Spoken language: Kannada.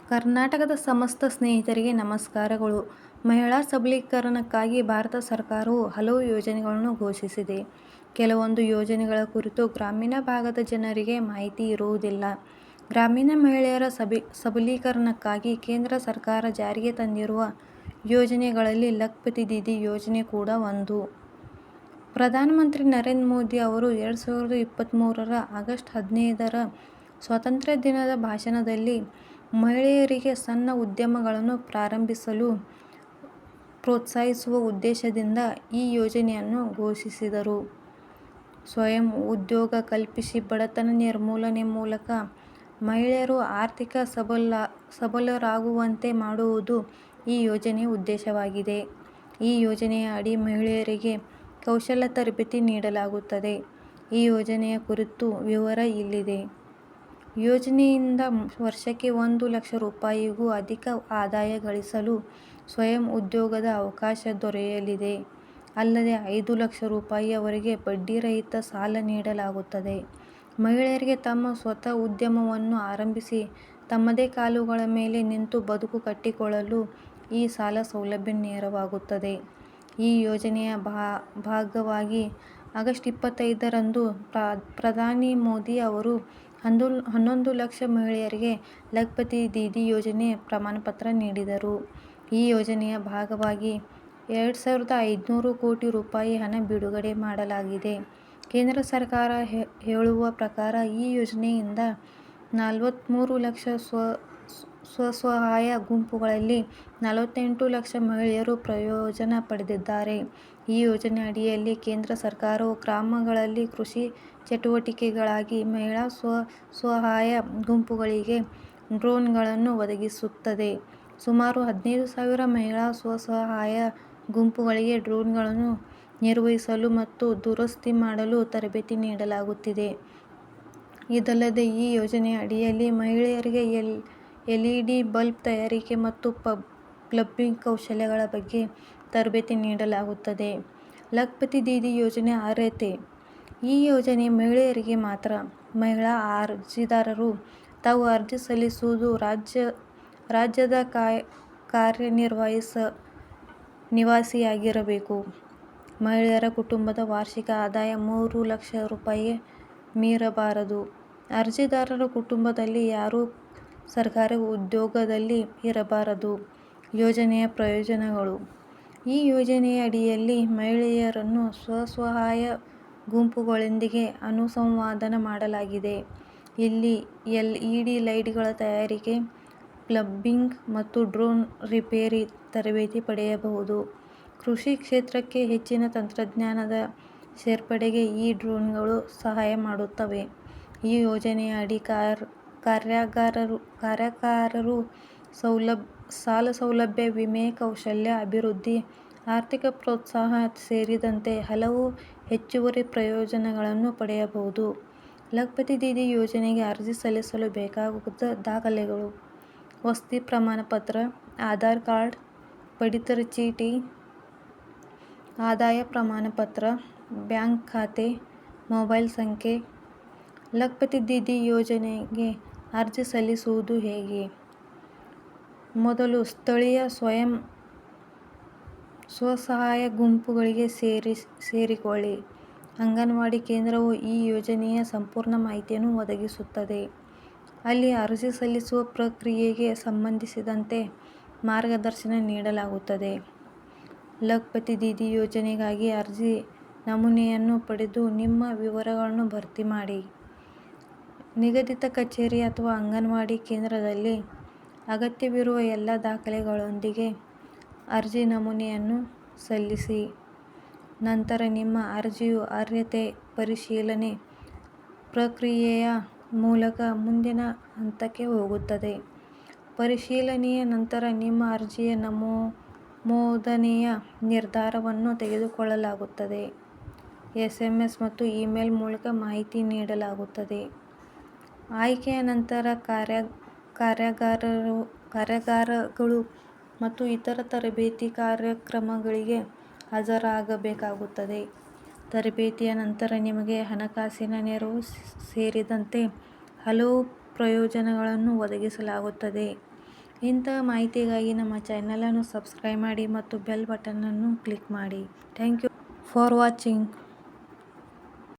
ಕರ್ನಾಟಕದ ಸಮಸ್ತ ಸ್ನೇಹಿತರಿಗೆ ನಮಸ್ಕಾರಗಳು. ಮಹಿಳಾ ಸಬಲೀಕರಣಕ್ಕಾಗಿ ಭಾರತ ಸರ್ಕಾರವು ಹಲವು ಯೋಜನೆಗಳನ್ನು ಘೋಷಿಸಿದೆ. ಕೆಲವೊಂದು ಯೋಜನೆಗಳ ಕುರಿತು ಗ್ರಾಮೀಣ ಭಾಗದ ಜನರಿಗೆ ಮಾಹಿತಿ ಇರುವುದಿಲ್ಲ. ಗ್ರಾಮೀಣ ಮಹಿಳೆಯರ ಸಬಲೀಕರಣಕ್ಕಾಗಿ ಕೇಂದ್ರ ಸರ್ಕಾರ ಜಾರಿಗೆ ತಂದಿರುವ ಯೋಜನೆಗಳಲ್ಲಿ ಲಖ್ಪತಿ ದೀದಿ ಯೋಜನೆ ಕೂಡ ಒಂದು. ಪ್ರಧಾನಮಂತ್ರಿ ನರೇಂದ್ರ ಮೋದಿ ಅವರು 2023 ಆಗಸ್ಟ್ 15 ಸ್ವಾತಂತ್ರ್ಯ ದಿನದ ಭಾಷಣದಲ್ಲಿ ಮಹಿಳೆಯರಿಗೆ ಸಣ್ಣ ಉದ್ಯಮಗಳನ್ನು ಪ್ರಾರಂಭಿಸಲು ಪ್ರೋತ್ಸಾಹಿಸುವ ಉದ್ದೇಶದಿಂದ ಈ ಯೋಜನೆಯನ್ನು ಘೋಷಿಸಿದರು. ಸ್ವಯಂ ಉದ್ಯೋಗ ಕಲ್ಪಿಸಿ ಬಡತನ ನಿರ್ಮೂಲನೆ ಮೂಲಕ ಮಹಿಳೆಯರು ಆರ್ಥಿಕ ಸಬಲರಾಗುವಂತೆ ಮಾಡುವುದು ಈ ಯೋಜನೆಯ ಉದ್ದೇಶವಾಗಿದೆ. ಈ ಯೋಜನೆಯ ಅಡಿ ಮಹಿಳೆಯರಿಗೆ ಕೌಶಲ್ಯ ತರಬೇತಿ ನೀಡಲಾಗುತ್ತದೆ. ಈ ಯೋಜನೆಯ ಕುರಿತು ವಿವರ ಇಲ್ಲಿದೆ. ಯೋಜನೆಯಿಂದ ವರ್ಷಕ್ಕೆ 1 ಲಕ್ಷ ರೂಪಾಯಿಗೂ ಅಧಿಕ ಆದಾಯ ಗಳಿಸಲು ಸ್ವಯಂ ಉದ್ಯೋಗದ ಅವಕಾಶ ದೊರೆಯಲಿದೆ. ಅಲ್ಲದೆ 5 ಲಕ್ಷ ರೂಪಾಯಿವರೆಗೆ ಬಡ್ಡಿರಹಿತ ಸಾಲ ನೀಡಲಾಗುತ್ತದೆ. ಮಹಿಳೆಯರಿಗೆ ತಮ್ಮ ಸ್ವಂತ ಉದ್ಯಮವನ್ನು ಆರಂಭಿಸಿ ತಮ್ಮದೇ ಕಾಲುಗಳ ಮೇಲೆ ನಿಂತು ಬದುಕು ಕಟ್ಟಿಕೊಳ್ಳಲು ಈ ಸಾಲ ಸೌಲಭ್ಯ ನೆರವಾಗುತ್ತದೆ. ಈ ಯೋಜನೆಯ ಭಾಗವಾಗಿ ಆಗಸ್ಟ್ 25ರಂದು ಪ್ರಧಾನಿ ಮೋದಿ ಅವರು 11 ಲಕ್ಷ ಮಹಿಳೆಯರಿಗೆ ಲಖ್ಪತಿ ದೀದಿ ಯೋಜನೆ ಪ್ರಮಾಣಪತ್ರ ನೀಡಿದರು. ಈ ಯೋಜನೆಯ ಭಾಗವಾಗಿ 2,500 ಕೋಟಿ ರೂಪಾಯಿ ಹಣ ಬಿಡುಗಡೆ ಮಾಡಲಾಗಿದೆ. ಕೇಂದ್ರ ಸರ್ಕಾರ ಹೇಳುವ ಪ್ರಕಾರ ಈ ಯೋಜನೆಯಿಂದ 43 ಲಕ್ಷ ಸ್ವಸಹಾಯ ಗುಂಪುಗಳಲ್ಲಿ 48 ಲಕ್ಷ ಮಹಿಳೆಯರು ಪ್ರಯೋಜನ ಪಡೆದಿದ್ದಾರೆ. ಈ ಯೋಜನೆ ಅಡಿಯಲ್ಲಿ ಕೇಂದ್ರ ಸರ್ಕಾರವು ಗ್ರಾಮಗಳಲ್ಲಿ ಕೃಷಿ ಚಟುವಟಿಕೆಗಳಿಗಾಗಿ ಮಹಿಳಾ ಸ್ವಸಹಾಯ ಗುಂಪುಗಳಿಗೆ ಡ್ರೋನ್ಗಳನ್ನು ಒದಗಿಸುತ್ತದೆ. ಸುಮಾರು 15,000 ಮಹಿಳಾ ಸ್ವಸಹಾಯ ಗುಂಪುಗಳಿಗೆ ಡ್ರೋನ್ಗಳನ್ನು ನಿರ್ವಹಿಸಲು ಮತ್ತು ದುರಸ್ತಿ ಮಾಡಲು ತರಬೇತಿ ನೀಡಲಾಗುತ್ತಿದೆ. ಇದಲ್ಲದೆ ಈ ಯೋಜನೆಯ ಅಡಿಯಲ್ಲಿ ಮಹಿಳೆಯರಿಗೆ ಎಲ್ಇಡಿ ಬಲ್ಬ್ ತಯಾರಿಕೆ ಮತ್ತು ಪ್ಲಂಬಿಂಗ್ ಕೌಶಲ್ಯಗಳ ಬಗ್ಗೆ ತರಬೇತಿ ನೀಡಲಾಗುತ್ತದೆ. ಲಖ್ಪತಿ ದೀದಿ ಯೋಜನೆ ಅರ್ಹತೆ. ಈ ಯೋಜನೆ ಮಹಿಳೆಯರಿಗೆ ಮಾತ್ರ. ಮಹಿಳಾ ಅರ್ಜಿದಾರರು ತಾವು ಅರ್ಜಿ ಸಲ್ಲಿಸುವ ರಾಜ್ಯದ ನಿವಾಸಿಯಾಗಿರಬೇಕು. ಮಹಿಳೆಯರ ಕುಟುಂಬದ ವಾರ್ಷಿಕ ಆದಾಯ 3 ಲಕ್ಷ ರೂಪಾಯಿ ಮೀರಬಾರದು. ಅರ್ಜಿದಾರರ ಕುಟುಂಬದಲ್ಲಿ ಯಾರೂ ಸರ್ಕಾರಿ ಉದ್ಯೋಗದಲ್ಲಿ ಇರಬಾರದು. ಯೋಜನೆಯ ಪ್ರಯೋಜನಗಳು. ಈ ಯೋಜನೆಯ ಅಡಿಯಲ್ಲಿ ಮಹಿಳೆಯರನ್ನು ಸ್ವಸಹಾಯ ಗುಂಪುಗಳೊಂದಿಗೆ ಅನುಸಂಧಾನ ಮಾಡಲಾಗಿದೆ. ಇಲ್ಲಿ ಎಲ್ಇಡಿ ಲೈಟ್ಗಳ ತಯಾರಿಕೆ, ಪ್ಲಂಬಿಂಗ್ ಮತ್ತು ಡ್ರೋನ್ ರಿಪೇರಿ ತರಬೇತಿ ಪಡೆಯಬಹುದು. ಕೃಷಿ ಕ್ಷೇತ್ರಕ್ಕೆ ಹೆಚ್ಚಿನ ತಂತ್ರಜ್ಞಾನದ ಸೇರ್ಪಡೆಗೆ ಈ ಡ್ರೋನ್ಗಳು ಸಹಾಯ ಮಾಡುತ್ತವೆ. ಈ ಯೋಜನೆಯ ಅಡಿ ಕಾರ್ಯಗಾರರು ಸಾಲ ಸೌಲಭ್ಯ, ವಿಮೆ, ಕೌಶಲ್ಯ ಅಭಿವೃದ್ಧಿ, ಆರ್ಥಿಕ ಪ್ರೋತ್ಸಾಹ ಸೇರಿದಂತೆ ಹಲವು ಹೆಚ್ಚುವರಿ ಪ್ರಯೋಜನಗಳನ್ನು ಪಡೆಯಬಹುದು. ಲಖ್ಪತಿ ದೀದಿ ಯೋಜನೆಗೆ ಅರ್ಜಿ ಸಲ್ಲಿಸಲು ಬೇಕಾಗುವ ದಾಖಲೆಗಳು: ವಸತಿ ಪ್ರಮಾಣಪತ್ರ, ಆಧಾರ್ ಕಾರ್ಡ್, ಪಡಿತರ ಚೀಟಿ, ಆದಾಯ ಪ್ರಮಾಣಪತ್ರ, ಬ್ಯಾಂಕ್ ಖಾತೆ, ಮೊಬೈಲ್ ಸಂಖ್ಯೆ. ಲಖ್ಪತಿ ದೀದಿ ಯೋಜನೆಗೆ ಅರ್ಜಿ ಸಲ್ಲಿಸುವುದು ಹೇಗೆ? ಮೊದಲು ಸ್ಥಳೀಯ ಸ್ವಯಂ ಸ್ವಸಹಾಯ ಗುಂಪುಗಳಿಗೆ ಸೇರಿಕೊಳ್ಳಿ. ಅಂಗನವಾಡಿ ಕೇಂದ್ರವು ಈ ಯೋಜನೆಯ ಸಂಪೂರ್ಣ ಮಾಹಿತಿಯನ್ನು ಒದಗಿಸುತ್ತದೆ. ಅಲ್ಲಿ ಅರ್ಜಿ ಸಲ್ಲಿಸುವ ಪ್ರಕ್ರಿಯೆಗೆ ಸಂಬಂಧಿಸಿದಂತೆ ಮಾರ್ಗದರ್ಶನ ನೀಡಲಾಗುತ್ತದೆ. ಲಖ್ಪತಿ ದೀದಿ ಯೋಜನೆಗಾಗಿ ಅರ್ಜಿ ನಮೂನೆಯನ್ನು ಪಡೆದು ನಿಮ್ಮ ವಿವರಗಳನ್ನು ಭರ್ತಿ ಮಾಡಿ. ನಿಗದಿತ ಕಚೇರಿ ಅಥವಾ ಅಂಗನವಾಡಿ ಕೇಂದ್ರದಲ್ಲಿ ಅಗತ್ಯವಿರುವ ಎಲ್ಲ ದಾಖಲೆಗಳೊಂದಿಗೆ ಅರ್ಜಿ ನಮೂನೆಯನ್ನು ಸಲ್ಲಿಸಿ. ನಂತರ ನಿಮ್ಮ ಅರ್ಜಿಯು ಅರ್ಹತೆ ಪರಿಶೀಲನೆ ಪ್ರಕ್ರಿಯೆಯ ಮೂಲಕ ಮುಂದಿನ ಹಂತಕ್ಕೆ ಹೋಗುತ್ತದೆ. ಪರಿಶೀಲನೆಯ ನಂತರ ನಿಮ್ಮ ಅರ್ಜಿಯ ಅನುಮೋದನೆಯ ನಿರ್ಧಾರವನ್ನು ತೆಗೆದುಕೊಳ್ಳಲಾಗುತ್ತದೆ. SMS ಮತ್ತು ಇಮೇಲ್ ಮೂಲಕ ಮಾಹಿತಿ ನೀಡಲಾಗುತ್ತದೆ. ಆಯ್ಕೆಯ ನಂತರ ಕಾರ್ಯಾಗಾರಗಳು ಮತ್ತು ಇತರ ತರಬೇತಿ ಕಾರ್ಯಕ್ರಮಗಳಿಗೆ ಹಾಜರಾಗಬೇಕಾಗುತ್ತದೆ. ತರಬೇತಿಯ ನಂತರ ನಿಮಗೆ ಹಣಕಾಸಿನ ನೆರವು ಸೇರಿದಂತೆ ಹಲವು ಪ್ರಯೋಜನಗಳನ್ನು ಒದಗಿಸಲಾಗುತ್ತದೆ. ಇಂತಹ ಮಾಹಿತಿಗಾಗಿ ನಮ್ಮ ಚಾನಲನ್ನು ಸಬ್ಸ್ಕ್ರೈಬ್ ಮಾಡಿ ಮತ್ತು ಬೆಲ್ ಬಟನನ್ನು ಕ್ಲಿಕ್ ಮಾಡಿ. Thank you for watching.